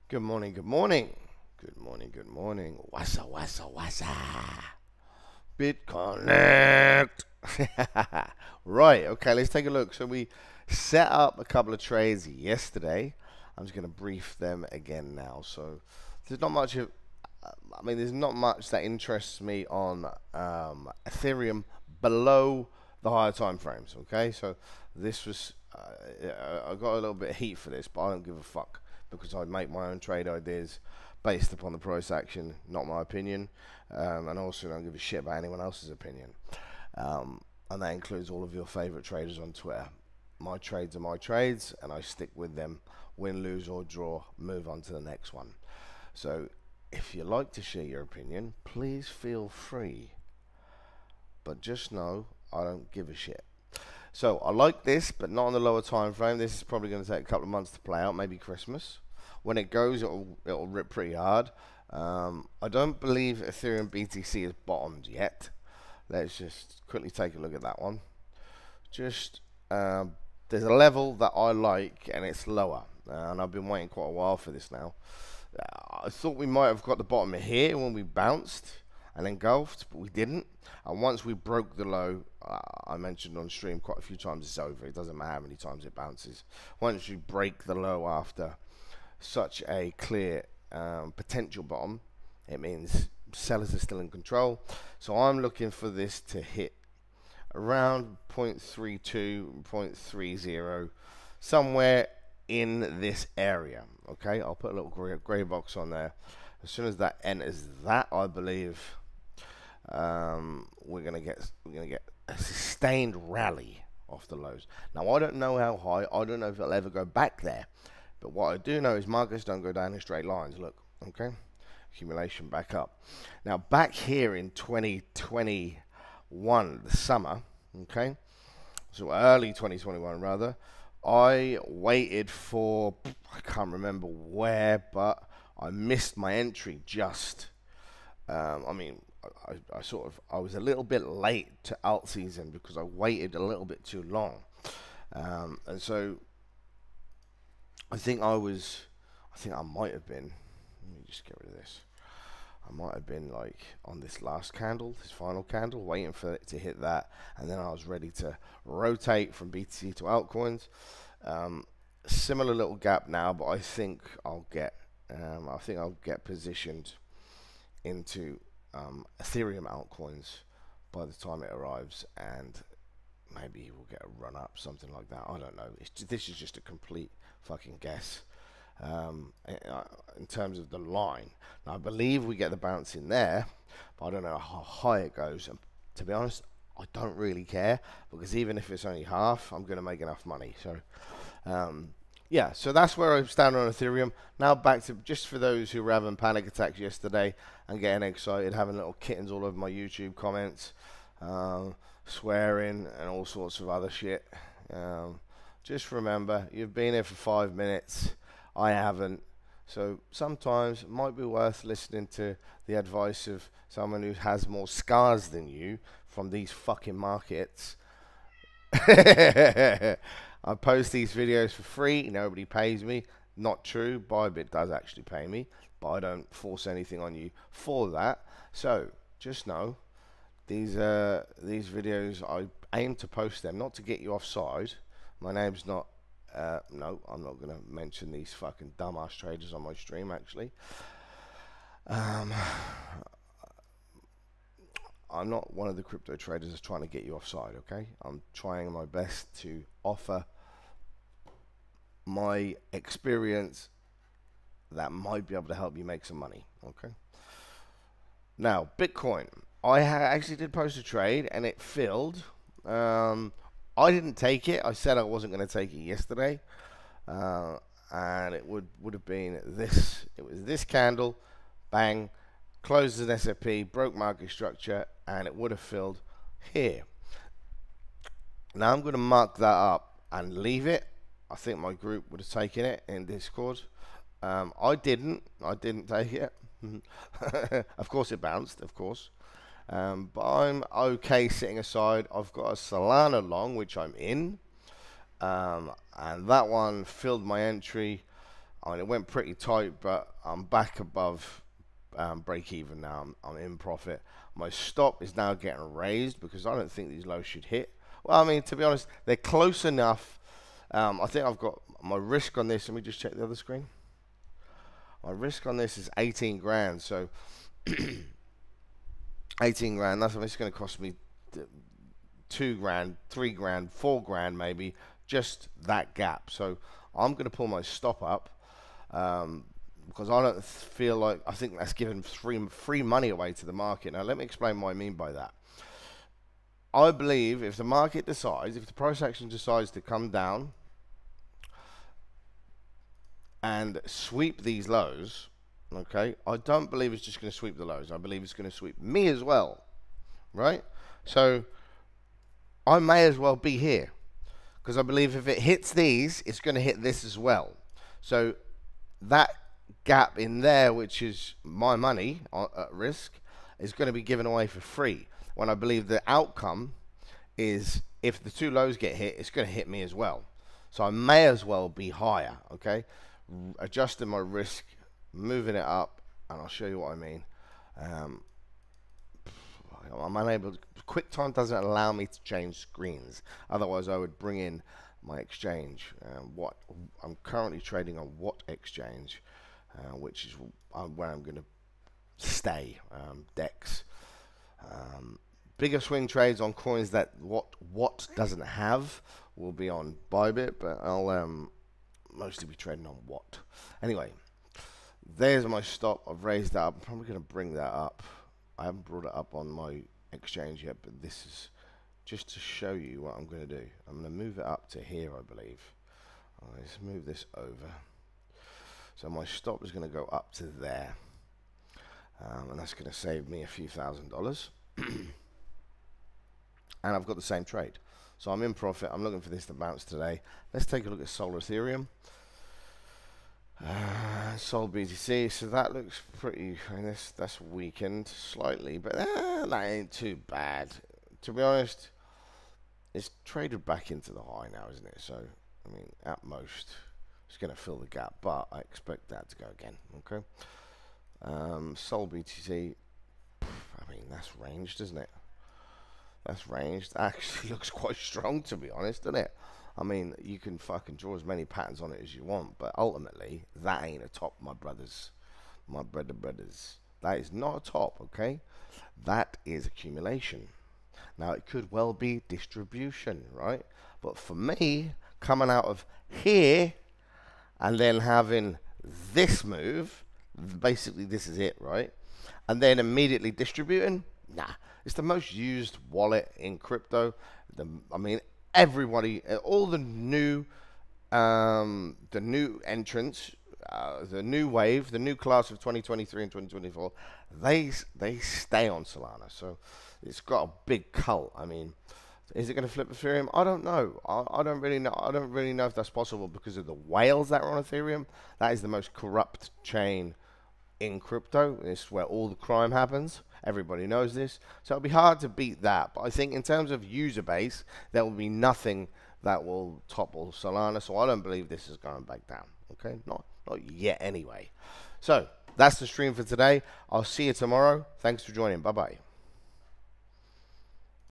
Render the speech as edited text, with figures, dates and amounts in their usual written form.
Good morning, good morning. Good morning, good morning. Wassa. BitConnect. Right, okay, let's take a look. So we set up a couple of trades yesterday. I'm just going to brief them again now. So there's not much of, there's not much that interests me on Ethereum below the higher time frames. Okay, so this was, I got a little bit of heat for this, but I don't give a fuck because I make my own trade ideas based upon the price action, not my opinion, and also don't give a shit about anyone else's opinion. And that includes all of your favorite traders on Twitter. My trades are my trades, and I stick with them. Win, lose, or draw, move on to the next one. So, if you like to share your opinion, please feel free. But just know I don't give a shit. So I like this, but not on the lower time frame. This is probably going to take a couple of months to play out, maybe Christmas. When it goes, it'll rip pretty hard. I don't believe Ethereum BTC has bottomed yet. Let's just quickly take a look at that one. Just there's a level that I like, and it's lower. And I've been waiting quite a while for this now. I thought we might have got the bottom here when we bounced and engulfed, but we didn't. And once we broke the low, I mentioned on stream quite a few times, it's over. It doesn't matter how many times it bounces. Once you break the low after such a clear potential bottom, it means sellers are still in control. So I'm looking for this to hit around 0.32, 0.30, somewhere in this area. Okay, I'll put a little grey box on there. As soon as that enters that, I believe we're gonna get a sustained rally off the lows. Now I don't know how high. I don't know if it'll ever go back there. But what I do know is markets don't go down in straight lines. Look, okay, accumulation back up. Now back here in 2021, the summer, okay, so early 2021 rather. I waited for, I can't remember where, but I missed my entry just. I was a little bit late to alt season because I waited a little bit too long. And so I think I might have been, let me just get rid of this. I might have been like on this last candle, this final candle, waiting for it to hit that, and then I was ready to rotate from BTC to altcoins. Similar little gap now, but I think I'll get positioned into Ethereum altcoins by the time it arrives, and maybe we'll get a run up, something like that. I don't know. This is just a complete fucking guess. In terms of the line. Now, I believe we get the bounce in there, but I don't know how high it goes. And to be honest, I don't really care because even if it's only half, I'm going to make enough money. So, yeah, so that's where I stand on Ethereum. Now back to just for those who were having panic attacks yesterday and getting excited, having little kittens all over my YouTube comments, swearing and all sorts of other shit. Just remember, you've been here for 5 minutes. I haven't. So sometimes it might be worth listening to the advice of someone who has more scars than you from these fucking markets. I post these videos for free. Nobody pays me. Not true. Bybit does actually pay me, but I don't force anything on you for that. So just know these videos, I aim to post them not to get you offside. My name's not. No, I'm not going to mention these fucking dumbass traders on my stream, actually. I'm not one of the crypto traders that's trying to get you offside, okay? I'm trying my best to offer my experience that might be able to help you make some money, okay? Now, Bitcoin. I actually did post a trade, and it filled. I didn't take it. I said I wasn't going to take it yesterday, and it would have been this. It was this candle, bang, closed as an SFP, broke market structure, and it would have filled here. Now I'm going to mark that up and leave it. I think my group would have taken it in Discord. I didn't take it. Of course it bounced, of course. But I'm okay sitting aside. I've got a Solana long, which I'm in. And that one filled my entry. I mean, it went pretty tight, but I'm back above break even now. I'm in profit. My stop is now getting raised because I don't think these lows should hit. Well, I mean, to be honest, they're close enough. I think I've got my risk on this. Let me just check the other screen. My risk on this is 18 grand. So 18 grand. That's it's going to cost me 2 grand, 3 grand, 4 grand maybe. Just that gap. So I'm going to pull my stop up. Because I don't feel like, I think that's giving free money away to the market. Now let me explain what I mean by that. I believe if the market decides, if the price action decides to come down and sweep these lows, okay, I don't believe it's just going to sweep the lows. I believe it's going to sweep me as well, right? So I may as well be here because I believe if it hits these, it's going to hit this as well. So that gap in there, which is my money at risk, is going to be given away for free, when I believe the outcome is if the two lows get hit, it's going to hit me as well. So I may as well be higher, okay? Adjusting my risk, moving it up, and I'll show you what I mean. I'm unable to, QuickTime doesn't allow me to change screens. Otherwise I would bring in my exchange. What I'm currently trading on what exchange, which is where I'm going to stay. DEX. Bigger swing trades on coins that what doesn't have will be on Bybit, but I'll mostly be trading on what. Anyway, there's my stop. I've raised that up. I'm probably going to bring that up. I haven't brought it up on my exchange yet, but this is just to show you what I'm going to do. I'm going to move it up to here, I believe. Let's move this over. So my stop is going to go up to there. And that's going to save me a few $1,000s. And I've got the same trade. So I'm in profit. I'm looking for this to bounce today. Let's take a look at Solar Ethereum. Sol BTC. So that looks pretty, I mean, that's weakened slightly, but that ain't too bad. To be honest, it's traded back into the high now, isn't it? So, I mean, at most, it's going to fill the gap, but I expect that to go again. Okay. Sol BTC. I mean, that's ranged, isn't it? That's ranged. Actually looks quite strong, to be honest, doesn't it? I mean, you can fucking draw as many patterns on it as you want, but ultimately, that ain't a top, my brothers. My brothers. That is not a top, okay? That is accumulation. Now, it could well be distribution, right? But for me, coming out of here and then having this move, basically this is it, right? And then immediately distributing, nah. It's the most used wallet in crypto. I mean, everybody, all the new entrants, the new wave, the new class of 2023 and 2024, they stay on Solana. So it's got a big cult. I mean, is it going to flip Ethereum? I don't know. I don't really know. I don't really know if that's possible because of the whales that are on Ethereum. That is the most corrupt chain in crypto. It's where all the crime happens. Everybody knows this. So it'll be hard to beat that. But I think in terms of user base, there will be nothing that will topple Solana. So I don't believe this is going back down. Okay? Not yet anyway. So that's the stream for today. I'll see you tomorrow. Thanks for joining. Bye-bye.